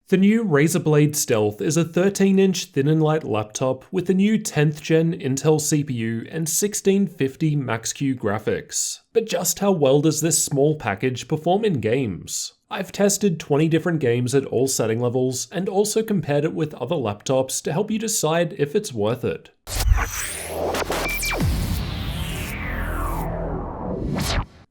The new Razer Blade Stealth is a 13-inch thin and light laptop with the new 10th gen Intel CPU and 1650 Max-Q graphics. But just how well does this small package perform in games? I've tested 20 different games at all setting levels and also compared it with other laptops to help you decide if it's worth it.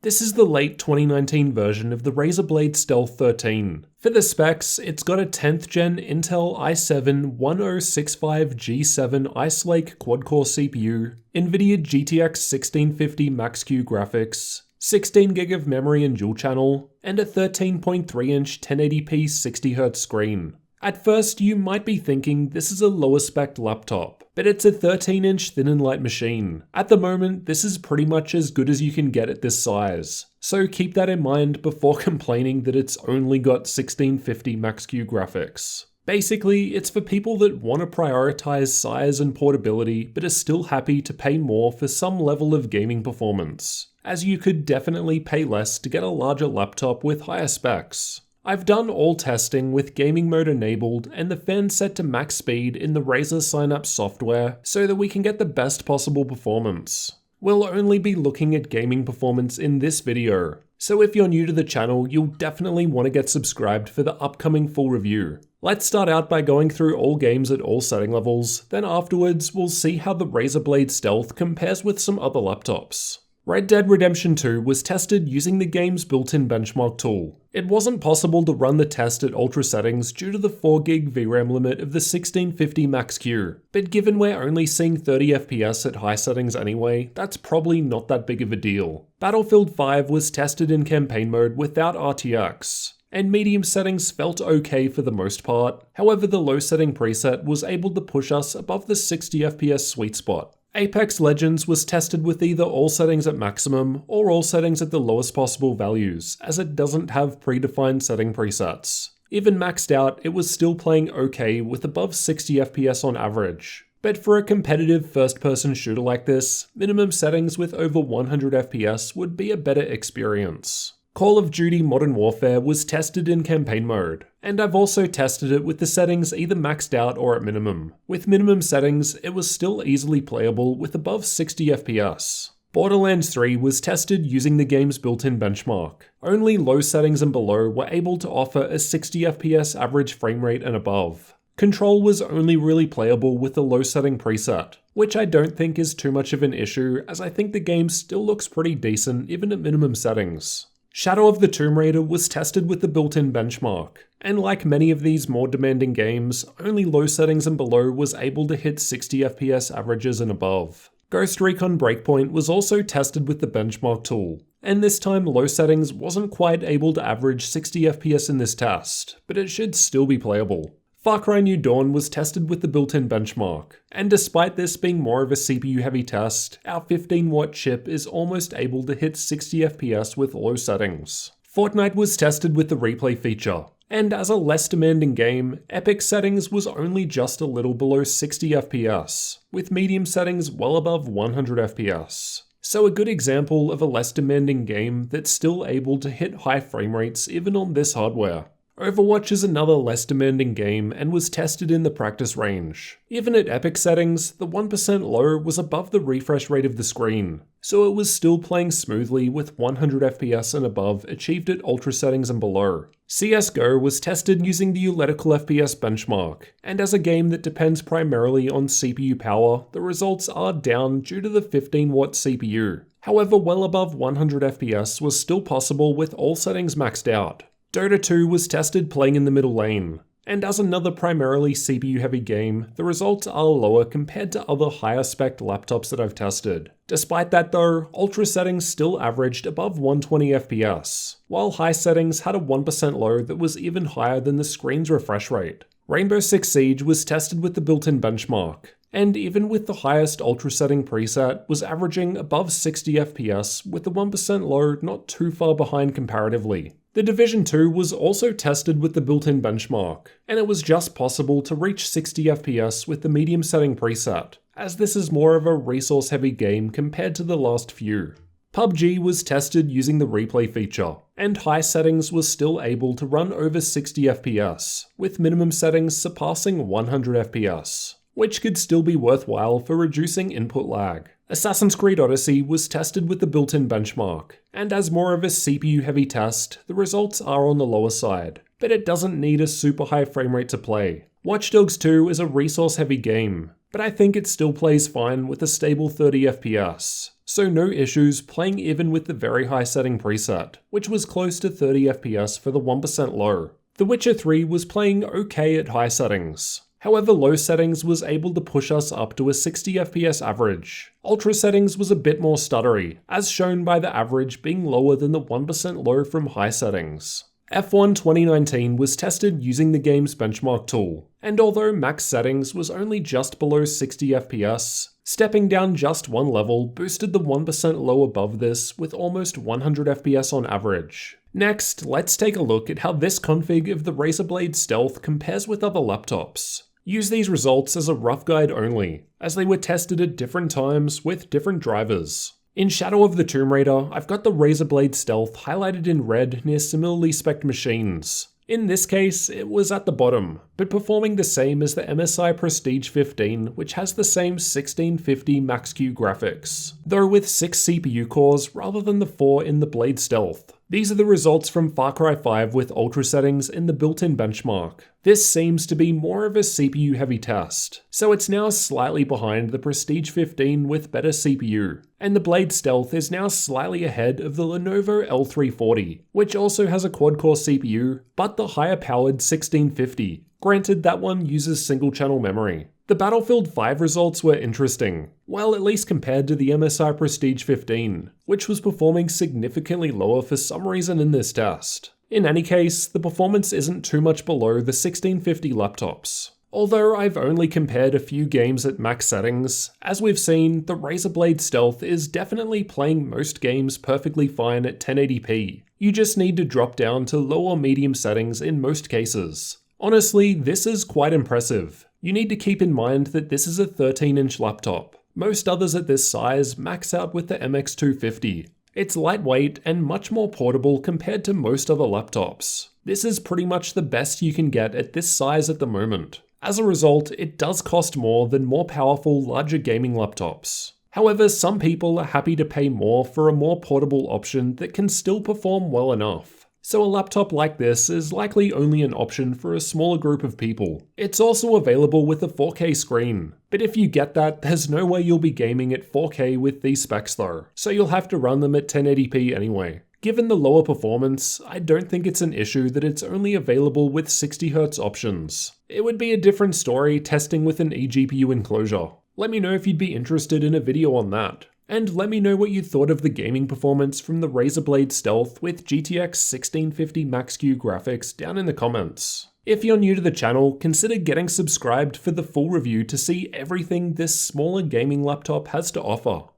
This is the late 2019 version of the Razer Blade Stealth 13. For the specs, it's got a 10th gen Intel i7-1065G7 Ice Lake quad-core CPU, NVIDIA GTX 1650 Max-Q graphics, 16GB of memory and dual channel, and a 13.3-inch 1080p 60Hz screen. At first, you might be thinking this is a lower spec laptop, but it's a 13-inch thin and light machine. At the moment, this is pretty much as good as you can get at this size. So keep that in mind before complaining that it's only got 1650 Max-Q graphics. Basically, it's for people that want to prioritize size and portability, but are still happy to pay more for some level of gaming performance, as you could definitely pay less to get a larger laptop with higher specs. I've done all testing with gaming mode enabled and the fan set to max speed in the Razer Synapse software so that we can get the best possible performance. We'll only be looking at gaming performance in this video, so if you're new to the channel, you'll definitely want to get subscribed for the upcoming full review. Let's start out by going through all games at all setting levels, then afterwards we'll see how the Razer Blade Stealth compares with some other laptops. Red Dead Redemption 2 was tested using the game's built-in benchmark tool. It wasn't possible to run the test at ultra settings due to the 4GB VRAM limit of the 1650 Max-Q, but given we're only seeing 30 FPS at high settings anyway, that's probably not that big of a deal. Battlefield 5 was tested in campaign mode without RTX, and medium settings felt okay for the most part. However, the low setting preset was able to push us above the 60 FPS sweet spot. Apex Legends was tested with either all settings at maximum or all settings at the lowest possible values, as it doesn't have predefined setting presets. Even maxed out, it was still playing okay with above 60 FPS on average. But for a competitive first-person shooter like this, minimum settings with over 100 FPS would be a better experience. Call of Duty Modern Warfare was tested in campaign mode, and I've also tested it with the settings either maxed out or at minimum. With minimum settings, it was still easily playable with above 60 FPS. Borderlands 3 was tested using the game's built-in benchmark. Only low settings and below were able to offer a 60 FPS average frame rate and above. Control was only really playable with the low setting preset, which I don't think is too much of an issue as I think the game still looks pretty decent even at minimum settings. Shadow of the Tomb Raider was tested with the built-in benchmark, and like many of these more demanding games, only low settings and below was able to hit 60 FPS averages and above. Ghost Recon Breakpoint was also tested with the benchmark tool, and this time low settings wasn't quite able to average 60 FPS in this test, but it should still be playable. Far Cry New Dawn was tested with the built-in benchmark, and despite this being more of a CPU-heavy test, our 15-watt chip is almost able to hit 60 FPS with low settings. Fortnite was tested with the replay feature, and as a less demanding game, epic settings was only just a little below 60 FPS, with medium settings well above 100 FPS. So a good example of a less demanding game that's still able to hit high frame rates even on this hardware. Overwatch is another less demanding game and was tested in the practice range. Even at epic settings, the 1% low was above the refresh rate of the screen, so it was still playing smoothly with 100 FPS and above achieved at ultra settings and below. CSGO was tested using the Euletical FPS benchmark, and as a game that depends primarily on CPU power, the results are down due to the 15-watt CPU. However, well above 100 FPS was still possible with all settings maxed out. Dota 2 was tested playing in the middle lane, and as another primarily CPU-heavy game, the results are lower compared to other higher-spec laptops that I've tested. Despite that though, ultra settings still averaged above 120 FPS, while high settings had a 1% low that was even higher than the screen's refresh rate. Rainbow Six Siege was tested with the built-in benchmark, and even with the highest ultra setting preset, was averaging above 60 FPS with the 1% low not too far behind comparatively. The Division 2 was also tested with the built-in benchmark, and it was just possible to reach 60 FPS with the medium setting preset, as this is more of a resource-heavy game compared to the last few. PUBG was tested using the replay feature, and high settings was still able to run over 60 FPS, with minimum settings surpassing 100 FPS, which could still be worthwhile for reducing input lag. Assassin's Creed Odyssey was tested with the built-in benchmark, and as more of a CPU-heavy test, the results are on the lower side, but it doesn't need a super high frame rate to play. Watch Dogs 2 is a resource-heavy game, but I think it still plays fine with a stable 30 FPS, so no issues playing even with the very high setting preset, which was close to 30 FPS for the 1% low. The Witcher 3 was playing okay at high settings. However, low settings was able to push us up to a 60 FPS average. Ultra settings was a bit more stuttery, as shown by the average being lower than the 1% low from high settings. F1 2019 was tested using the game's benchmark tool, and although max settings was only just below 60 FPS, stepping down just one level boosted the 1% low above this with almost 100 FPS on average. Next, let's take a look at how this config of the Razer Blade Stealth compares with other laptops. Use these results as a rough guide only, as they were tested at different times with different drivers. In Shadow of the Tomb Raider, I've got the Razer Blade Stealth highlighted in red near similarly spec'd machines. In this case, it was at the bottom, but performing the same as the MSI Prestige 15, which has the same 1650 Max-Q graphics, though with 6 CPU cores rather than the 4 in the Blade Stealth. These are the results from Far Cry 5 with ultra settings in the built-in benchmark. This seems to be more of a CPU-heavy test, so it's now slightly behind the Prestige 15 with better CPU, and the Blade Stealth is now slightly ahead of the Lenovo L340, which also has a quad-core CPU, but the higher-powered 1650. Granted, that one uses single-channel memory. The Battlefield 5 results were interesting, well at least compared to the MSI Prestige 15, which was performing significantly lower for some reason in this test. In any case, the performance isn't too much below the 1650 laptops. Although I've only compared a few games at max settings, as we've seen, the Razer Blade Stealth is definitely playing most games perfectly fine at 1080p. You just need to drop down to low or medium settings in most cases. Honestly, this is quite impressive. You need to keep in mind that this is a 13-inch laptop. Most others at this size max out with the MX250. It's lightweight and much more portable compared to most other laptops. This is pretty much the best you can get at this size at the moment. As a result, it does cost more than more powerful, larger gaming laptops. However, some people are happy to pay more for a more portable option that can still perform well enough. So a laptop like this is likely only an option for a smaller group of people. It's also available with a 4K screen, but if you get that, there's no way you'll be gaming at 4K with these specs though, so you'll have to run them at 1080p anyway. Given the lower performance, I don't think it's an issue that it's only available with 60Hz options. It would be a different story testing with an eGPU enclosure. Let me know if you'd be interested in a video on that. And let me know what you thought of the gaming performance from the Razer Blade Stealth with GTX 1650 Max-Q graphics down in the comments. If you're new to the channel, consider getting subscribed for the full review to see everything this smaller gaming laptop has to offer.